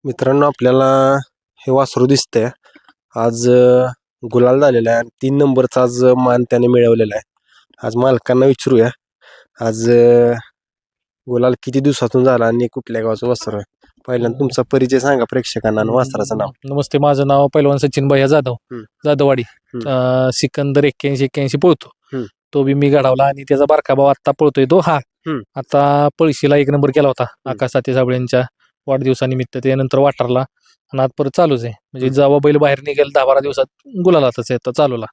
मित्रांनो, आपल्याला हे वासरू दिसतंय आज गुलाल झालेला आहे आणि 3 नंबरचा आज मान त्याने मिळवलेला आहे. आज मालकांना विचारूया आज गुलाल किती दिवसातून झाला आणि कुठल्या गावाचं वासरू आहे. पहिल्यांदा तुमचा परिचय सांगा प्रेक्षकांना आणि वासराचं नाव. नमस्ते, माझं नाव पैलवान सचिन भैया जाधव. हम्म. जाधववाडी. सिकंदर 81 पळतो. हम्म. तो बी मी घडवला आणि त्याचा बारका भाऊ आता पळतोय तो हा. आता पळशीला 1 नंबर केला होता आकाश साते साबळेंच्या वाढदिवसानिमित्त. त्यानंतर वाटारला आणि आज परत चालूच आहे. म्हणजे जेव्हा बैल बाहेर निघेल 10-12 दिवसात गुलालातच आहे चालूला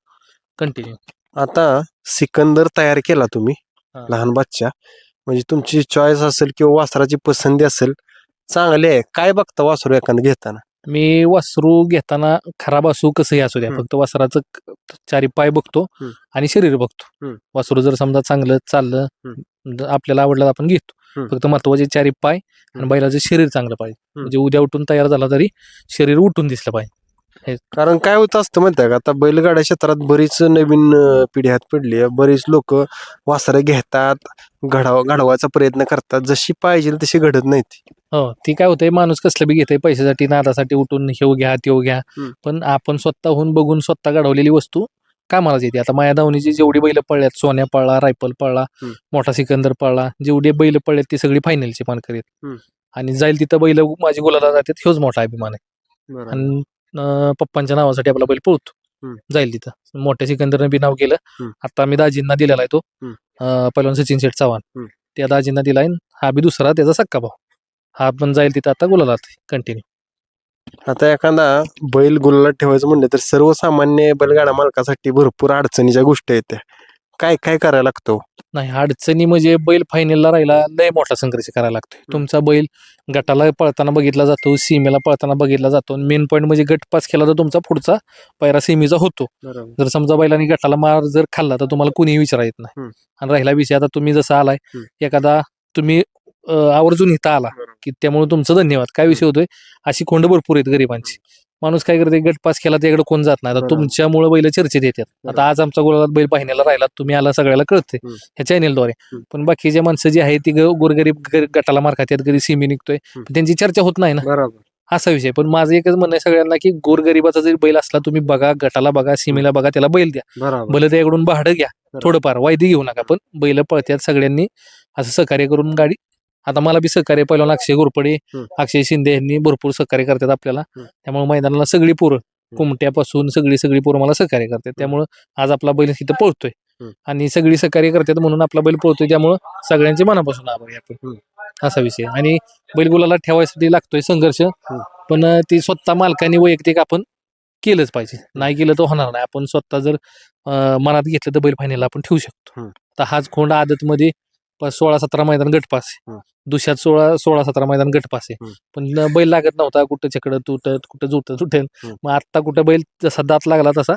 कंटिन्यू. आता सिकंदर तयार केला तुम्ही हा. लहान बच्चा, म्हणजे तुमची चॉईस असेल किंवा वासराची पसंती असेल चांगली आहे. काय बघता वासरू एखादं घेताना? मी वासरू घेताना खराब असू कसंही असू द्या, फक्त वासराचं चारी पाय बघतो आणि शरीर बघतो. वासरू जर समजा चांगलं चाललं, आपल्याला आवडलं आपण घेतो. फक्त महत्वाचे चारी पाय आणि बैलाचं शरीर चांगलं पाहिजे. म्हणजे उद्या उठून तयार झाला तरी शरीर उठून दिसलं पाहिजे. कारण काय होत असतं माहिती आहे का, आता बैलगाड्या क्षेत्रात बरीच नवीन पिढी हात पडली आहे. बरीच लोक वासरं घेतात, घडवायचा प्रयत्न करतात, जशी पाहिजे तशी घडत नाहीत. हो, ती काय होतंय, माणूस कसलं बी घेतंय पैशासाठी, नादासाठी उठून हेव घ्या तेव घ्या. पण आपण स्वतःहून बघून स्वतः घडवलेली वस्तू कामालाच येते. आता माया धावणीची जेवढी बैल पळल्यात, सोन्या पळला, रायफल पळला, मोठा सिकंदर पळला, जेवढे बैल पळल्यात ती सगळी फायनलची मानकरी आहेत. आणि जाईल तिथं बैल माझी गुलाला जातात, ह्योच मोठा अभिमान आहे. आणि पप्पांच्या नावासाठी आपला बैल पळतो, जाईल तिथं. मोठ्या सिकंदरनं बी नाव केलं. आता मी दाजींना दिलेला आहे तो पहिलवान सचिन शेठ चव्हाण, त्या दाजींना दिलाय. हा बी दुसरा त्याचा सक्का भाऊ, हा पण जाईल तिथं आता गुलालात कंटिन्यू. आता एखादा बैल गुलालात ठेवायचं म्हणलं तर सर्वसामान्य बैलगाडा मालकासाठी भरपूर अडचणीच्या गोष्टी आहेत. काय काय करायला लागतो? नाही, अडचणी म्हणजे बैल फायनलला राहिला लय मोठा संघर्ष करायला लागतोय. तुमचा बैल गटाला पळताना बघितला जातो, सीमेला पळताना बघितला जातो. मेन पॉईंट म्हणजे गट पास केला तर तुमचा पुढचा पैरा सीमेचा होतो. जर समजा बैलांनी गटाला मार जर खाल्ला तर तुम्हाला कुणीही विचारा येत नाही. आणि राहिला विषय, आता तुम्ही जसा आलाय, एखादा तुम्ही आवर्जून इथं आला की त्यामुळे तुमचं धन्यवाद. काय विषय होतोय, अशी खोंड भरपूर आहेत गरिबांची. माणूस काय करते, गट पास केला त्याकडे कोण जात नाही. आता तुमच्यामुळे बैल चर्चेत येतात. आता आज आमचा गुलालात बैल पाहिण्याला राहिला, तुम्ही आला, सगळ्याला कळते ह्या चॅनेलद्वारे. पण बाकीचे माणसं जी आहे ती गोरगरीब गटाला मार खात्यात, कधी सीमी निघतोय, त्यांची चर्चा होत नाही ना, असा विषय. पण माझं एकच म्हणणं आहे सगळ्यांना की गोरगरिबाचा जरी बैल असला, तुम्ही बघा, गटाला बघा, सीमेला बघा, त्याला बैल द्या. भले त्याकडून भाडं घ्या, थोडंफार वायदी घेऊ नका, पण बैल पळत्यात. सगळ्यांनी असं सहकार्य करून गाडी. आता मला बी सहकार्य पहिला अक्षय घोरपडे, अक्षय शिंदे यांनी भरपूर सहकार्य करतात आपल्याला. त्यामुळे मैदानाला सगळी पोरं, कुमट्यापासून सगळी पोरं मला सहकार्य करतात. त्यामुळं आज आपला बैल इथं पळतोय आणि सगळी सहकार्य करतात म्हणून आपला बैल पळतोय. त्यामुळं सगळ्यांचे मनापासून आभारी आपण, असा विषय. आणि बैल गुलाला ठेवायसाठी लागतोय संघर्ष, पण ती स्वतः मालकाने वैयक्तिक आपण केलंच पाहिजे. नाही केलं तर होणार नाही. आपण स्वतः जर मनात घेतलं तर बैल फायनलला आपण ठेवू शकतो. तर हाच खोंड आदतमध्ये 16-17 मैदान गटपास आहे, दुसऱ्यात 16-17 मैदान गटपास आहे. पण बैल लागत नव्हता, कुठं चकडं तुटत, कुठं तुटेल. मग आता कुठं बैल जसा दात लागला तसा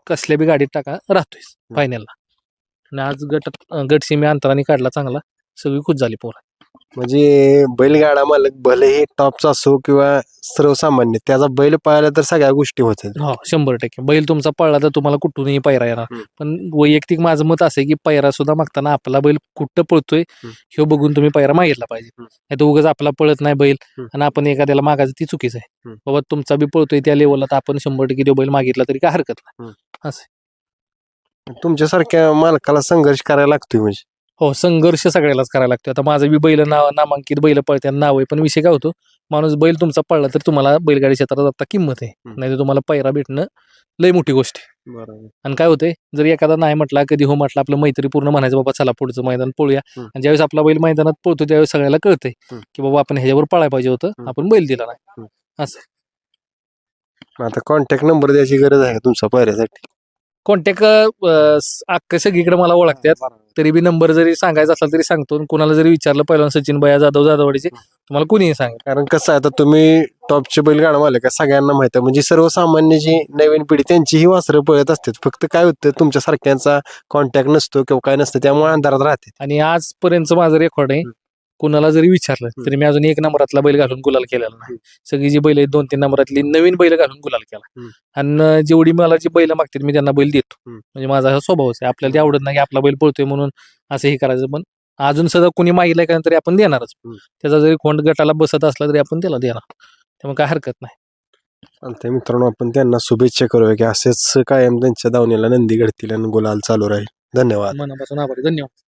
कसल्या बी गाडीत टाका राहतोय फायनलला. आणि आज गट सीमे अंतराने काढला चांगला, सगळी खुश झाली पोरं. म्हणजे बैलगाडा मालक भलेही टॉपचा असो किंवा सर्वसामान्य, त्याचा बैल पाळला तर सगळ्या गोष्टी होतात. हो, 100%. बैल तुमचा पळला तर तुम्हाला कुठूनही पायरा येणार. पण वैयक्तिक माझं मत असं आहे की पायरा सुद्धा मागताना आपला बैल कुठं पळतोय हे बघून तुम्ही पायरा मागितला पाहिजे. नाही तर उगाच आपला पळत नाही बैल आणि आपण एखाद्याला मागायचं, ती चुकीचं आहे. बाबा तुमचा बी पळतोय त्या लेवलला, तर आपण 100% बैल मागितला तरी काय हरकत नाही, असं. तुमच्यासारख्या मालकाला संघर्ष करायला लागतोय म्हणजे. हो, संघर्ष सगळ्यालाच करायला लागतो. आता माझं बी बैल नामांकित बैल पळत्या नाव आहे, पण विषय काय होतो, माणूस बैल तुमचा पळला तर तुम्हाला बैलगाडी क्षेत्रात आता किंमत आहे, नाही तर तुम्हाला पैरा भेटणं लय मोठी गोष्ट आहे. आणि काय होतंय, जर एखादा नाही म्हटला, कधी हो म्हटला, आपलं मैत्रीपूर्ण म्हणायचं, बाबा चला पुढचं मैदान पळूया. आणि ज्यावेळेस आपला बैल मैदानात पळतो त्यावेळेस सगळ्याला कळतंय की बाबा आपण ह्याच्यावर पळायला पाहिजे होतं, आपण बैल दिला नाही, असं. आता कॉन्टॅक्ट नंबर द्यायची गरज आहे तुमचा पायऱ्यासाठी? कॉन्टॅक्ट अख्खं सगळीकडे मला ओळखतात, तरी बी नंबर जरी सांगायचा असला तरी सांगतो. कुणाला जरी विचारलं पहिला सचिन भैया जाधव जाधववाडीचे, तुम्हाला कुणीही सांगा. कारण कसं आहे, आता तुम्ही टॉपचे बैलगाडा मालक आहे, सगळ्यांना माहिती आहे. म्हणजे सर्वसामान्य जी नवीन पिढी त्यांचीही वासरं पळत असतात. फक्त काय होतं, तुमच्या सारख्यांचा कॉन्टॅक्ट नसतो किंवा काय नसतं, त्यामुळे अंधारात राहते. आणि आजपर्यंत माझं रेकॉर्ड आहे, कुणाला जरी विचारलं तरी मी अजून 1 नंबरातला बैल घालून गुलाल केलेला नाही. सगळी जी बैल आहेत 2-3 नंबरातली नवीन बैल घालून गुलाल केला. आणि जेवढी मला जी बैल मागतात मी त्यांना बैल देतो. म्हणजे माझा हा स्वभावच आहे. आपल्याला ते आवडत नाही की आपला बैल पळतोय म्हणून असं हे करायचं, पण अजून सुद्धा कुणी मागितलंय का तरी आपण देणारच. त्याचा जरी खोंड गटाला बसत असला तरी आपण त्याला देणार. त्यामुळे काय हरकत नाही. चालतंय मित्रांनो, आपण त्यांना शुभेच्छा करूया की असेच कायम त्यांच्या दावणीला नंदी घडतील आणि गुलाल चालू राहील. धन्यवाद. मनापासून आभारी, धन्यवाद.